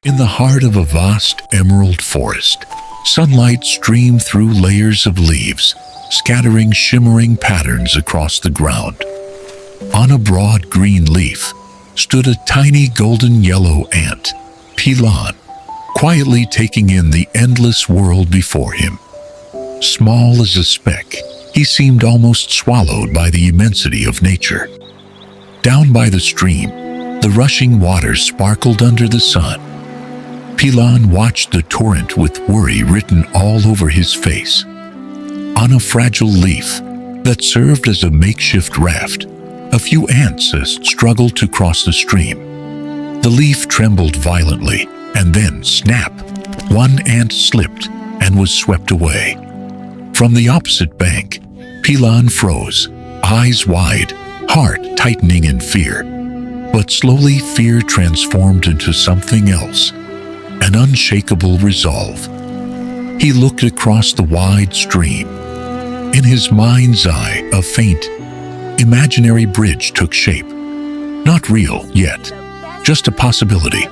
In the heart of a vast emerald forest, sunlight streamed through layers of leaves, scattering shimmering patterns across the ground. On a broad green leaf stood a tiny golden yellow ant, Pilan, quietly taking in the endless world before him. Small as a speck, he seemed almost swallowed by the immensity of nature. Down by the stream, the rushing water sparkled under the sun. Pilan watched the torrent with worry written all over his face. On a fragile leaf that served as a makeshift raft, a few ants struggled to cross the stream. The leaf trembled violently, and then, snap, one ant slipped and was swept away. From the opposite bank, Pilan froze, eyes wide, heart tightening in fear. But slowly fear transformed into something else, an unshakable resolve. He looked across the wide stream. In his mind's eye, a faint, imaginary bridge took shape. Not real yet, just a possibility.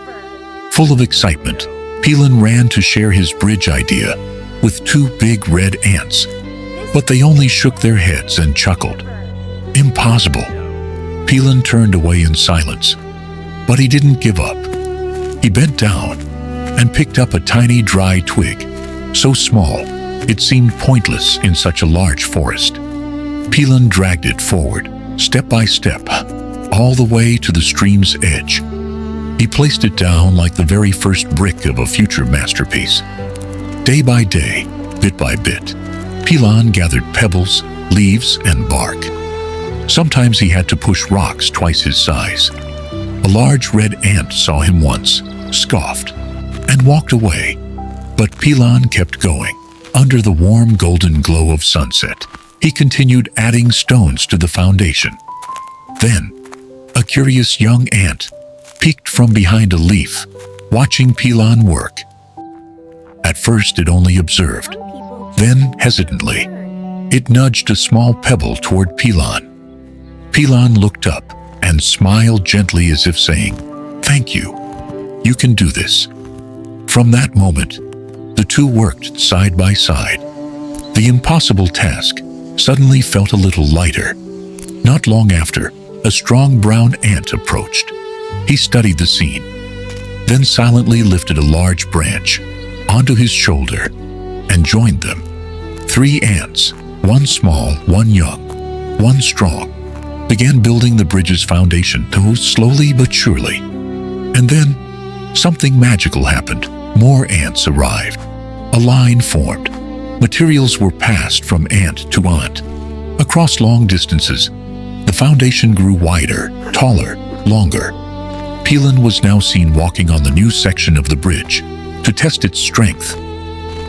Full of excitement, Pilan ran to share his bridge idea with two big red ants, but they only shook their heads and chuckled. Impossible. Pilan turned away in silence, but he didn't give up. He bent down and picked up a tiny dry twig, so small it seemed pointless in such a large forest. Pilan dragged it forward, step by step, all the way to the stream's edge. He placed it down like the very first brick of a future masterpiece. Day by day, bit by bit, Pilan gathered pebbles, leaves, and bark. Sometimes he had to push rocks twice his size. A large red ant saw him once, scoffed, and walked away. But Pilan kept going. Under the warm golden glow of sunset, he continued adding stones to the foundation. Then, a curious young ant peeked from behind a leaf, watching Pilan work. At first it only observed. Then, hesitantly, it nudged a small pebble toward Pilan. Pilan looked up and smiled gently as if saying, "Thank you. You can do this." From that moment, the two worked side by side. The impossible task suddenly felt a little lighter. Not long after, a strong brown ant approached. He studied the scene, then silently lifted a large branch onto his shoulder and joined them. Three ants, one small, one young, one strong, began building the bridge's foundation, though slowly but surely. And then, something magical happened. More ants arrived. A line formed. Materials were passed from ant to ant. Across long distances, the foundation grew wider, taller, longer. Pilan was now seen walking on the new section of the bridge to test its strength.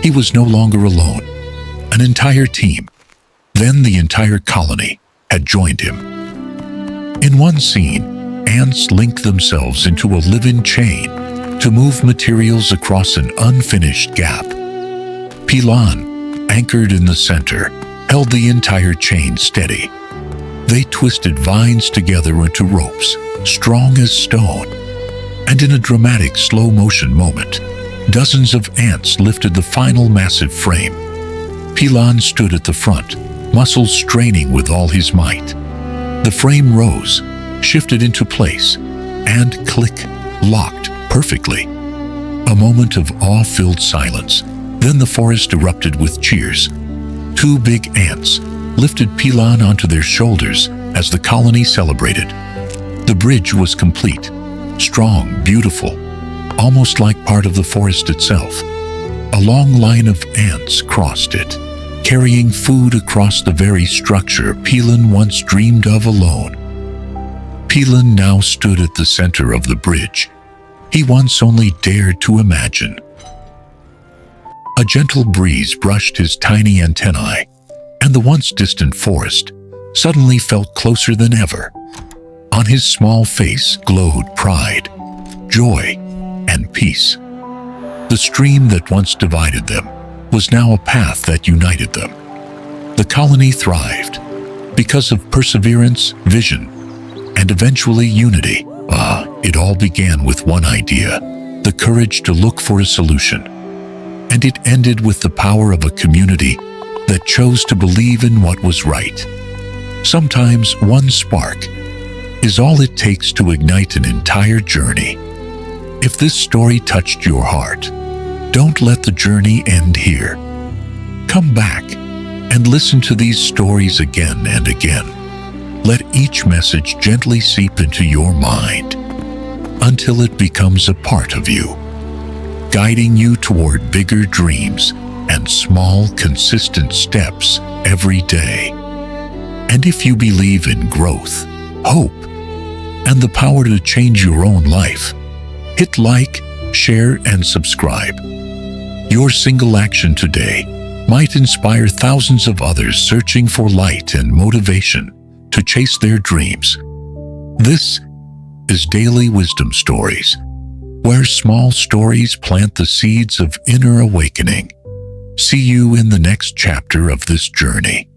He was no longer alone. An entire team, then the entire colony, had joined him. In one scene, ants linked themselves into a living chain to move materials across an unfinished gap. Pilan, anchored in the center, held the entire chain steady. They twisted vines together into ropes, strong as stone. And in a dramatic slow-motion moment, dozens of ants lifted the final massive frame. Pilan stood at the front, muscles straining with all his might. The frame rose, shifted into place, and click, locked perfectly. A moment of awe-filled silence. Then the forest erupted with cheers. Two big ants lifted Pilan onto their shoulders as the colony celebrated. The bridge was complete, strong, beautiful, almost like part of the forest itself. A long line of ants crossed it, carrying food across the very structure Pilan once dreamed of alone. Pilan now stood at the center of the bridge he once only dared to imagine. A gentle breeze brushed his tiny antennae, and the once distant forest suddenly felt closer than ever. On his small face glowed pride, joy, and peace. The stream that once divided them was now a path that united them. The colony thrived because of perseverance, vision, and eventually unity. It all began with one idea, the courage to look for a solution. And it ended with the power of a community that chose to believe in what was right. Sometimes one spark is all it takes to ignite an entire journey. If this story touched your heart, don't let the journey end here. Come back and listen to these stories again and again. Let each message gently seep into your mind until it becomes a part of you, guiding you toward bigger dreams and small, consistent steps every day. And if you believe in growth, hope, and the power to change your own life, hit like, share, and subscribe. Your single action today might inspire thousands of others searching for light and motivation to chase their dreams. This is Daily Wisdom Stories, where small stories plant the seeds of inner awakening. See you in the next chapter of this journey.